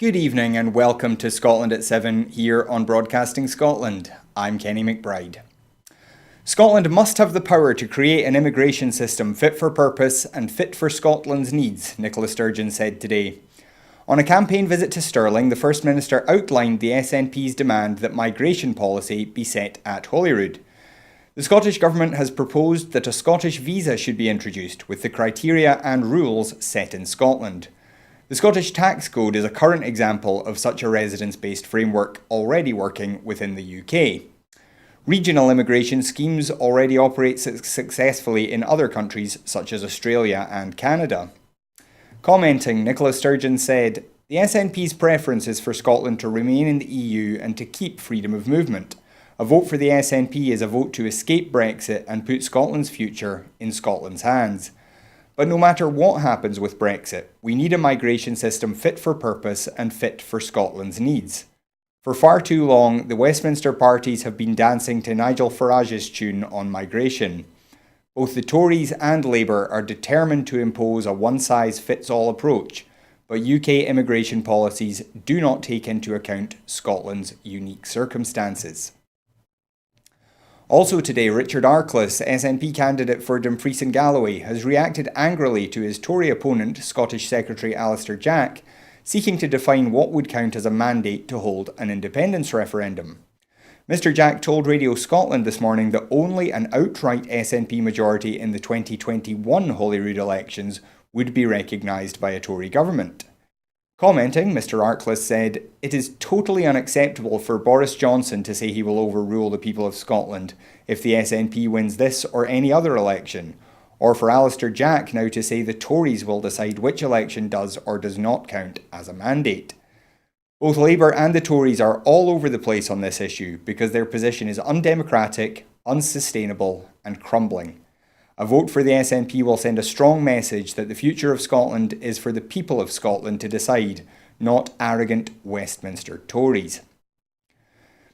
Good evening and welcome to Scotland at 7 here on Broadcasting Scotland. I'm Kenny McBride. Scotland must have the power to create an immigration system fit for purpose and fit for Scotland's needs, Nicola Sturgeon said today. On a campaign visit to Stirling, the First Minister outlined the SNP's demand that migration policy be set at Holyrood. The Scottish Government has proposed that a Scottish visa should be introduced, with the criteria and rules set in Scotland. The Scottish Tax Code is a current example of such a residence-based framework already working within the UK. Regional immigration schemes already operate successfully in other countries such as Australia and Canada. Commenting, Nicola Sturgeon said, "The SNP's preference is for Scotland to remain in the EU and to keep freedom of movement. A vote for the SNP is a vote to escape Brexit and put Scotland's future in Scotland's hands. But no matter what happens with Brexit, we need a migration system fit for purpose and fit for Scotland's needs. For far too long, the Westminster parties have been dancing to Nigel Farage's tune on migration. Both the Tories and Labour are determined to impose a one-size-fits-all approach, but UK immigration policies do not take into account Scotland's unique circumstances." Also today, Richard Arkless, SNP candidate for Dumfries and Galloway, has reacted angrily to his Tory opponent, Scottish Secretary Alister Jack, seeking to define what would count as a mandate to hold an independence referendum. Mr Jack told Radio Scotland this morning that only an outright SNP majority in the 2021 Holyrood elections would be recognised by a Tory government. Commenting, Mr Arkless said, "It is totally unacceptable for Boris Johnson to say he will overrule the people of Scotland if the SNP wins this or any other election, or for Alister Jack now to say the Tories will decide which election does or does not count as a mandate. Both Labour and the Tories are all over the place on this issue because their position is undemocratic, unsustainable and crumbling. A vote for the SNP will send a strong message that the future of Scotland is for the people of Scotland to decide, not arrogant Westminster Tories."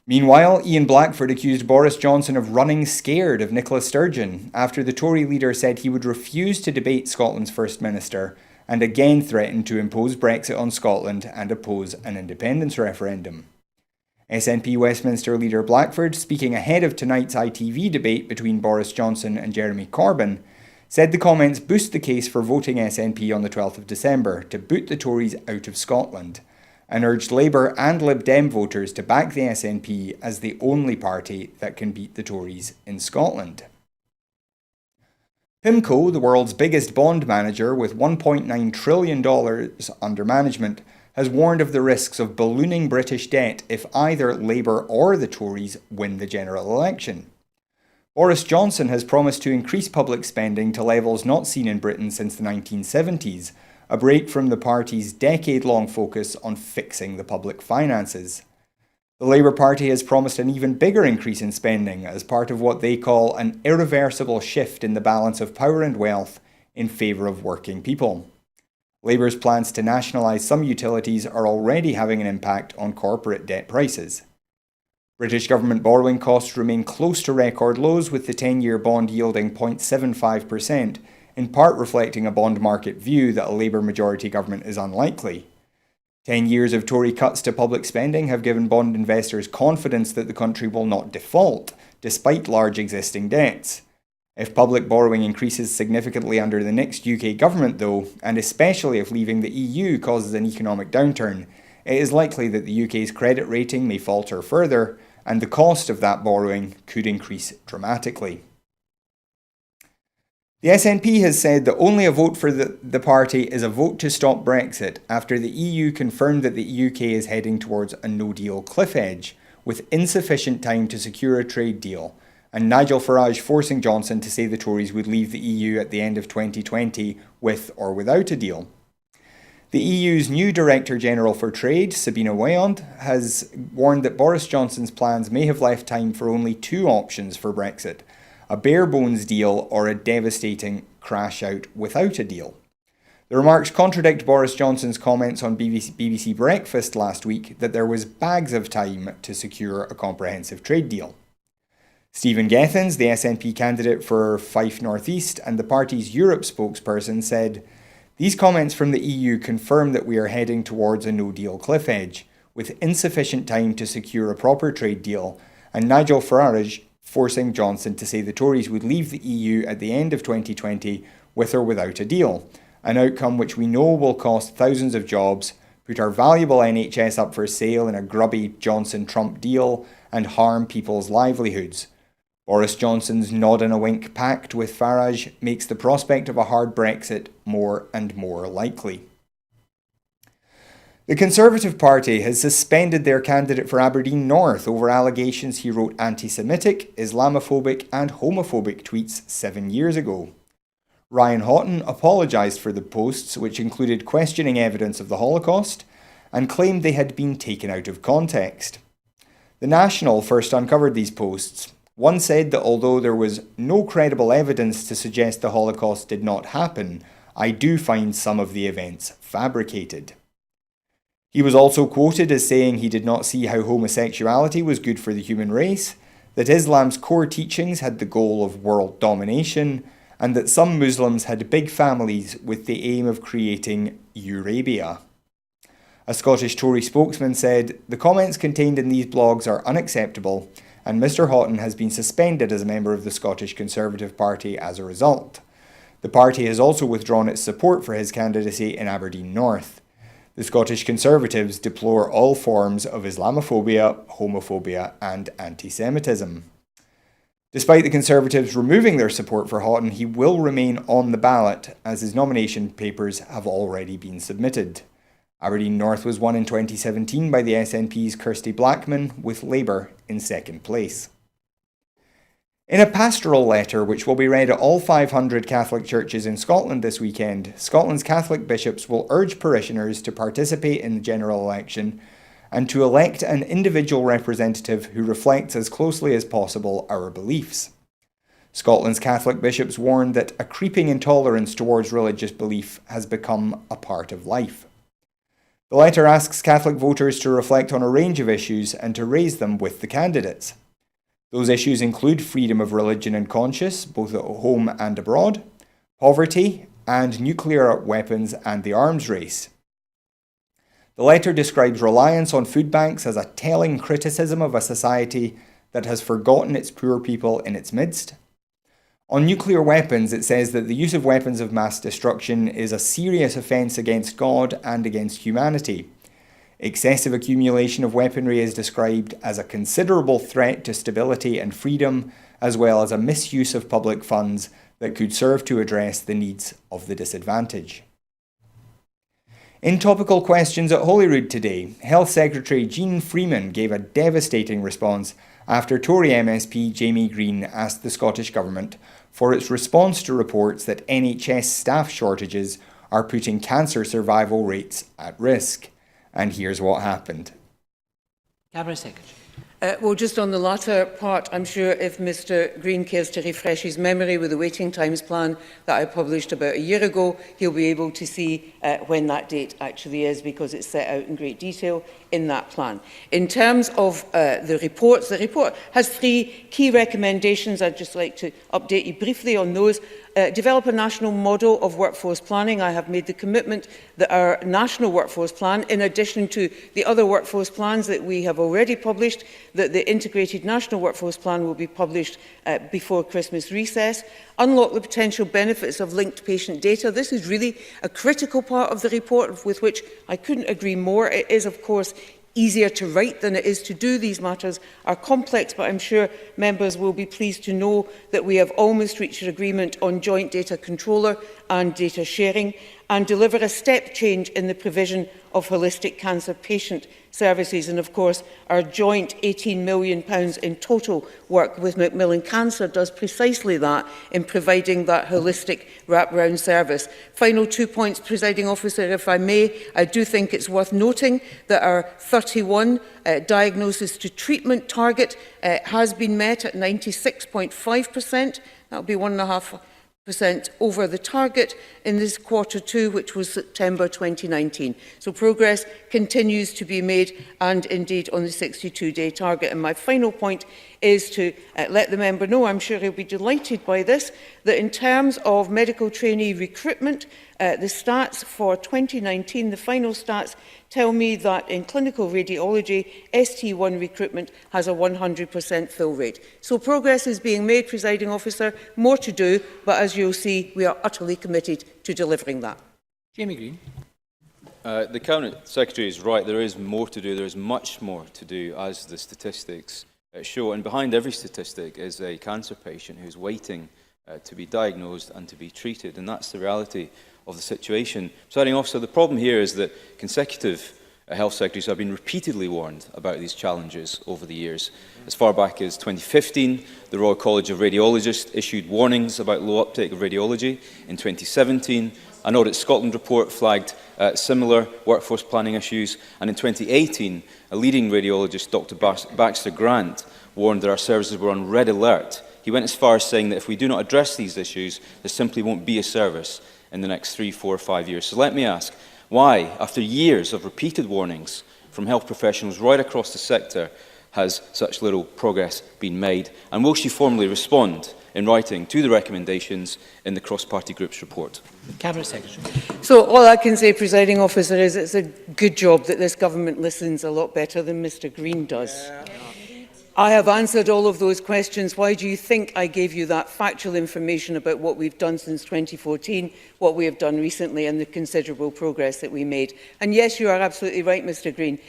Meanwhile, Ian Blackford accused Boris Johnson of running scared of Nicola Sturgeon after the Tory leader said he would refuse to debate Scotland's First Minister and again threatened to impose Brexit on Scotland and oppose an independence referendum. SNP Westminster leader Blackford, speaking ahead of tonight's ITV debate between Boris Johnson and Jeremy Corbyn, said the comments boost the case for voting SNP on the 12th of December to boot the Tories out of Scotland, and urged Labour and Lib Dem voters to back the SNP as the only party that can beat the Tories in Scotland. PIMCO, the world's biggest bond manager with $1.9 trillion under management, has warned of the risks of ballooning British debt if either Labour or the Tories win the general election. Boris Johnson has promised to increase public spending to levels not seen in Britain since the 1970s, a break from the party's decade-long focus on fixing the public finances. The Labour Party has promised an even bigger increase in spending as part of what they call an irreversible shift in the balance of power and wealth in favour of working people. Labour's plans to nationalise some utilities are already having an impact on corporate debt prices. British government borrowing costs remain close to record lows, with the 10-year bond yielding 0.75%, in part reflecting a bond market view that a Labour majority government is unlikely. 10 years of Tory cuts to public spending have given bond investors confidence that the country will not default, despite large existing debts. If public borrowing increases significantly under the next UK government though, and especially if leaving the EU causes an economic downturn, it is likely that the UK's credit rating may falter further, and the cost of that borrowing could increase dramatically. The SNP has said that only a vote for the party is a vote to stop Brexit after the EU confirmed that the UK is heading towards a no-deal cliff edge, with insufficient time to secure a trade deal, and Nigel Farage forcing Johnson to say the Tories would leave the EU at the end of 2020 with or without a deal. The EU's new Director General for Trade, Sabina Weyand, has warned that Boris Johnson's plans may have left time for only two options for Brexit: a bare-bones deal or a devastating crash out without a deal. The remarks contradict Boris Johnson's comments on BBC Breakfast last week that there was bags of time to secure a comprehensive trade deal. Stephen Gethins, the SNP candidate for Fife North East and the party's Europe spokesperson, said, These comments from the EU confirm that we are heading towards a no-deal cliff edge, with insufficient time to secure a proper trade deal, and Nigel Farage forcing Johnson to say the Tories would leave the EU at the end of 2020 with or without a deal, an outcome which we know will cost thousands of jobs, put our valuable NHS up for sale in a grubby Johnson-Trump deal, and harm people's livelihoods. Boris Johnson's nod and a wink pact with Farage makes the prospect of a hard Brexit more and more likely. The Conservative Party has suspended their candidate for Aberdeen North over allegations he wrote anti-Semitic, Islamophobic and homophobic tweets 7 years ago. Ryan Houghton apologised for the posts, which included questioning evidence of the Holocaust, and claimed they had been taken out of context. The National first uncovered these posts. One said that although there was no credible evidence to suggest the Holocaust did not happen, I do find some of the events fabricated. He was also quoted as saying he did not see how homosexuality was good for the human race, that Islam's core teachings had the goal of world domination, and that some Muslims had big families with the aim of creating Eurabia. A Scottish Tory spokesman said, "The comments contained in these blogs are unacceptable, and Mr Houghton has been suspended as a member of the Scottish Conservative Party as a result." The party has also withdrawn its support for his candidacy in Aberdeen North. The Scottish Conservatives deplore all forms of Islamophobia, homophobia and anti-Semitism. Despite the Conservatives removing their support for Houghton, he will remain on the ballot as his nomination papers have already been submitted. Aberdeen North was won in 2017 by the SNP's Kirsty Blackman, with Labour in second place. In a pastoral letter which will be read at all 500 Catholic churches in Scotland this weekend, Scotland's Catholic bishops will urge parishioners to participate in the general election and to elect an individual representative who reflects as closely as possible our beliefs. Scotland's Catholic bishops warned that a creeping intolerance towards religious belief has become a part of life. The letter asks Catholic voters to reflect on a range of issues and to raise them with the candidates. Those issues include freedom of religion and conscience, both at home and abroad, poverty, and nuclear weapons and the arms race. The letter describes reliance on food banks as a telling criticism of a society that has forgotten its poor people in its midst. On nuclear weapons, it says that the use of weapons of mass destruction is a serious offence against God and against humanity. Excessive accumulation of weaponry is described as a considerable threat to stability and freedom, as well as a misuse of public funds that could serve to address the needs of the disadvantaged. In topical questions at Holyrood today, Health Secretary Jean Freeman gave a devastating response after Tory MSP Jamie Green asked the Scottish Government for its response to reports that NHS staff shortages are putting cancer survival rates at risk. And here's what happened. Cabinet Secretary. Well, just on the latter part, I'm sure if Mr Green cares to refresh his memory with the waiting times plan that I published about a year ago, he'll be able to see when that date actually is, because it's set out in great detail in that plan. In terms of the report has 3 key recommendations. I'd just like to update you briefly on those. Develop a national model of workforce planning. I have made the commitment that our national workforce plan, in addition to the other workforce plans that we have already published, that the integrated national workforce plan will be published before Christmas recess. Unlock the potential benefits of linked patient data. This is really a critical part of the report with which I couldn't agree more. It is, of course, easier to write than it is to do. These matters are complex, but I'm sure members will be pleased to know that we have almost reached an agreement on joint data controller and data sharing, and deliver a step change in the provision of holistic cancer patient services. And of course, our joint £18 million in total work with Macmillan Cancer does precisely that, in providing that holistic wraparound service. Final 2 points, Presiding Officer, if I may. I do think it's worth noting that our 31 diagnosis to treatment target has been met at 96.5%. That will be 1.5% over the target in this Q2, which was September 2019. So progress continues to be made, and indeed on the 62-day target. And my final point is to let the member know, I'm sure he'll be delighted by this, that in terms of medical trainee recruitment, the stats for 2019, the final stats, tell me that in clinical radiology, ST1 recruitment has a 100% fill rate. So progress is being made, Presiding Officer, more to do, but as you'll see, we are utterly committed to delivering that. Jamie Green. The Cabinet Secretary is right, there is more to do, there is much more to do, as the statistics show, and behind every statistic is a cancer patient who's waiting to be diagnosed and to be treated, and that's the reality of the situation. Presiding Officer, the problem here is that consecutive health secretaries have been repeatedly warned about these challenges over the years. As far back as 2015, the Royal College of Radiologists issued warnings about low uptake of radiology. In 2017, an Audit Scotland report flagged similar workforce planning issues, and in 2018, a leading radiologist, Dr. Baxter Grant, warned that our services were on red alert. He went as far as saying that if we do not address these issues, there simply won't be a service in the next 3, 4 or 5 years. So let me ask, why, after years of repeated warnings from health professionals right across the sector, has such little progress been made? And will she formally respond in writing to the recommendations in the cross-party group's report? Cabinet Secretary. So all I can say, Presiding Officer, is it's a good job that this government listens a lot better than Mr Green does. I have answered all of those questions. Why do you think I gave you that factual information about what we've done since 2014, what we have done recently and the considerable progress that we made? And yes, you are absolutely right, Mr Green.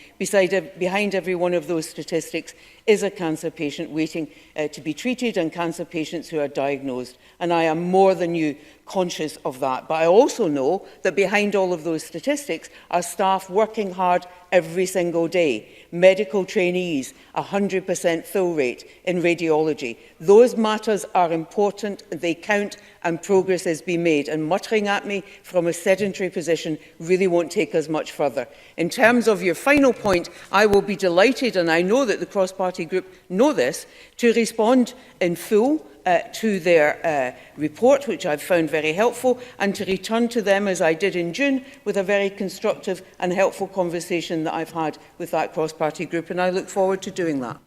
Behind every one of those statistics is a cancer patient waiting to be treated and cancer patients who are diagnosed. And I am more than you conscious of that. But I also know that behind all of those statistics are staff working hard every single day. Medical trainees, 100% fill rate in radiology. Those matters are important, they count, and progress is being made. And muttering at me from a sedentary position really won't take us much further. In terms of your final point, I will be delighted, and I know that the cross-party group know this, to respond in full to their report, which I've found very helpful, and to return to them, as I did in June, with a very constructive and helpful conversation that I've had with that cross-party group, and I look forward to doing that.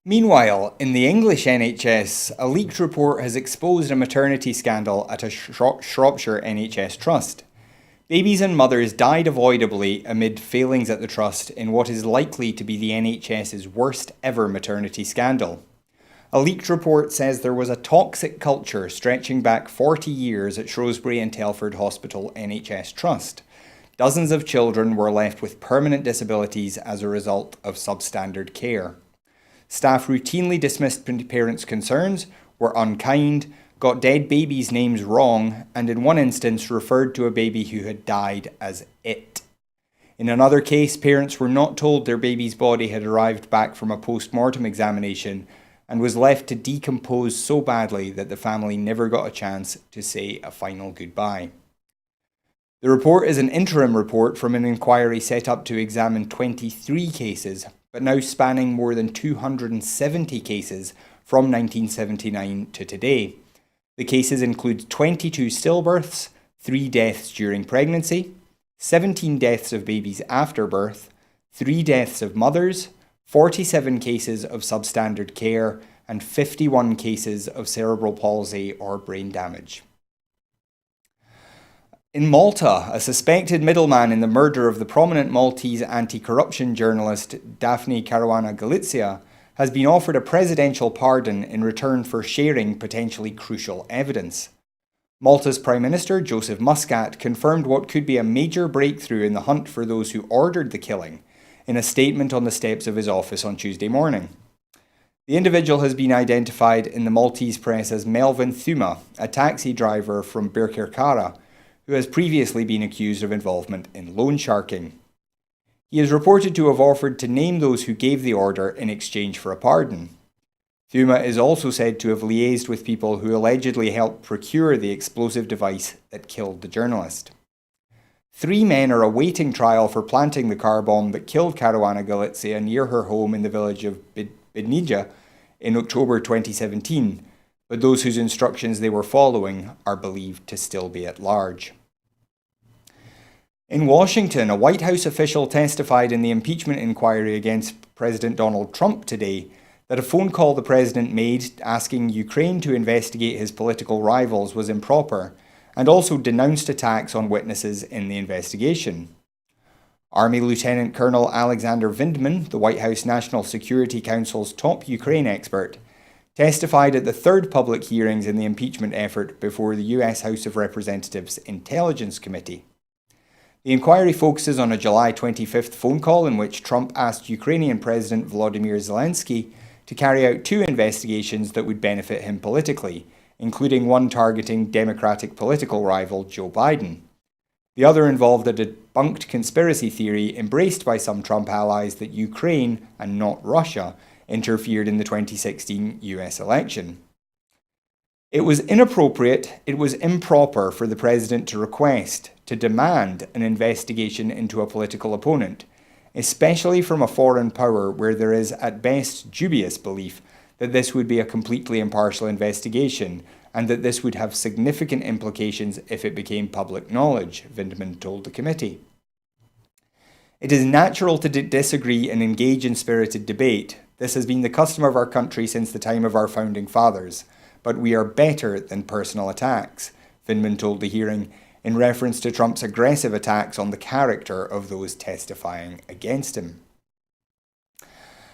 Meanwhile, in the English NHS, a leaked report has exposed a maternity scandal at a Shropshire NHS trust. Babies and mothers died avoidably amid failings at the trust in what is likely to be the NHS's worst ever maternity scandal. A leaked report says there was a toxic culture stretching back 40 years at Shrewsbury and Telford Hospital NHS Trust. Dozens of children were left with permanent disabilities as a result of substandard care. Staff routinely dismissed parents' concerns, were unkind, got dead babies' names wrong, and in one instance referred to a baby who had died as it. In another case, parents were not told their baby's body had arrived back from a post-mortem examination and was left to decompose so badly that the family never got a chance to say a final goodbye. The report is an interim report from an inquiry set up to examine 23 cases, but now spanning more than 270 cases from 1979 to today. The cases include 22 stillbirths, 3 deaths during pregnancy, 17 deaths of babies after birth, 3 deaths of mothers, 47 cases of substandard care, and 51 cases of cerebral palsy or brain damage. In Malta, a suspected middleman in the murder of the prominent Maltese anti-corruption journalist Daphne Caruana Galizia has been offered a presidential pardon in return for sharing potentially crucial evidence. Malta's Prime Minister, Joseph Muscat, confirmed what could be a major breakthrough in the hunt for those who ordered the killing in a statement on the steps of his office on Tuesday morning. The individual has been identified in the Maltese press as Melvin Thuma, a taxi driver from Birkirkara, who has previously been accused of involvement in loan sharking. He is reported to have offered to name those who gave the order in exchange for a pardon. Thuma is also said to have liaised with people who allegedly helped procure the explosive device that killed the journalist. 3 men are awaiting trial for planting the car bomb that killed Caruana Galizia near her home in the village of Bidnija in October 2017, but those whose instructions they were following are believed to still be at large. In Washington, a White House official testified in the impeachment inquiry against President Donald Trump today that a phone call the president made asking Ukraine to investigate his political rivals was improper, and also denounced attacks on witnesses in the investigation. Army Lieutenant Colonel Alexander Vindman, the White House National Security Council's top Ukraine expert, testified at the third public hearings in the impeachment effort before the US House of Representatives Intelligence Committee. The inquiry focuses on a July 25th phone call in which Trump asked Ukrainian President Volodymyr Zelensky to carry out 2 investigations that would benefit him politically, including one targeting Democratic political rival Joe Biden. The other involved a debunked conspiracy theory embraced by some Trump allies that Ukraine, and not Russia, interfered in the 2016 US election. It was inappropriate, it was improper for the president to request, to demand an investigation into a political opponent, especially from a foreign power where there is at best dubious belief that this would be a completely impartial investigation and that this would have significant implications if it became public knowledge, Vindman told the committee. It is natural to disagree and engage in spirited debate. This has been the custom of our country since the time of our founding fathers, but we are better than personal attacks, Vindman told the hearing, in reference to Trump's aggressive attacks on the character of those testifying against him.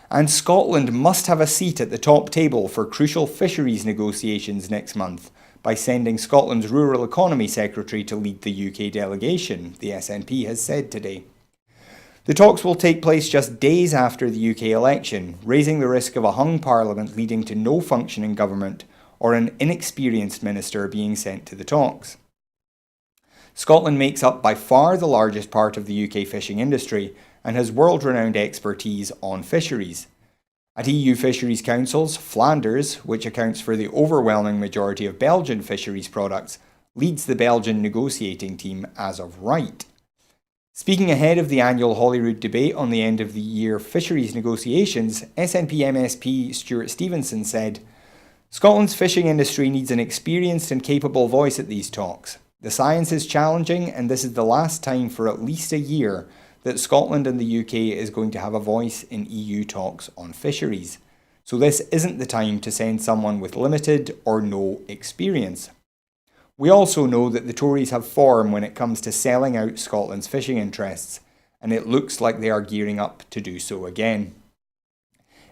And Scotland must have a seat at the top table for crucial fisheries negotiations next month by sending Scotland's Rural Economy Secretary to lead the UK delegation, the SNP has said today. The talks will take place just days after the UK election, raising the risk of a hung parliament leading to no functioning government or an inexperienced minister being sent to the talks. Scotland makes up by far the largest part of the UK fishing industry and has world-renowned expertise on fisheries. At EU Fisheries Councils, Flanders, which accounts for the overwhelming majority of Belgian fisheries products, leads the Belgian negotiating team as of right. Speaking ahead of the annual Holyrood debate on the end of the year fisheries negotiations, SNP MSP Stuart Stevenson said, "Scotland's fishing industry needs an experienced and capable voice at these talks. The science is challenging, and this is the last time for at least a year that Scotland and the UK is going to have a voice in EU talks on fisheries. So this isn't the time to send someone with limited or no experience. We also know that the Tories have form when it comes to selling out Scotland's fishing interests, and it looks like they are gearing up to do so again."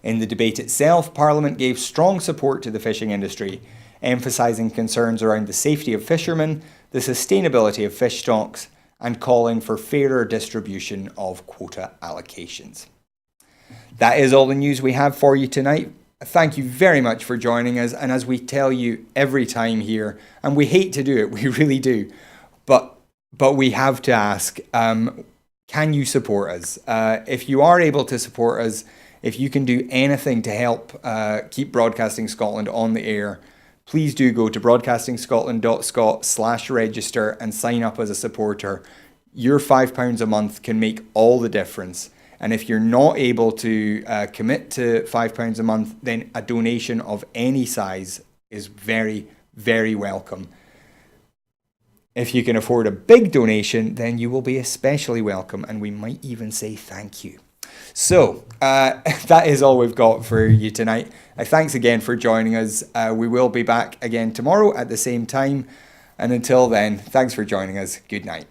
In the debate itself, Parliament gave strong support to the fishing industry, emphasising concerns around the safety of fishermen, the sustainability of fish stocks, and calling for fairer distribution of quota allocations. That is all the news we have for you tonight. Thank you very much for joining us, and as we tell you every time here, and we hate to do it, we really do, but we have to ask, can you support us? If you are able to support us, if you can do anything to help keep Broadcasting Scotland on the air, please do go to broadcastingscotland.scot/register and sign up as a supporter. Your £5 a month can make all the difference. And if you're not able to commit to £5 a month, then a donation of any size is very, very welcome. If you can afford a big donation, then you will be especially welcome, and we might even say thank you. So, that is all we've got for you tonight. Thanks again for joining us. We will be back again tomorrow at the same time. And until then, thanks for joining us. Good night.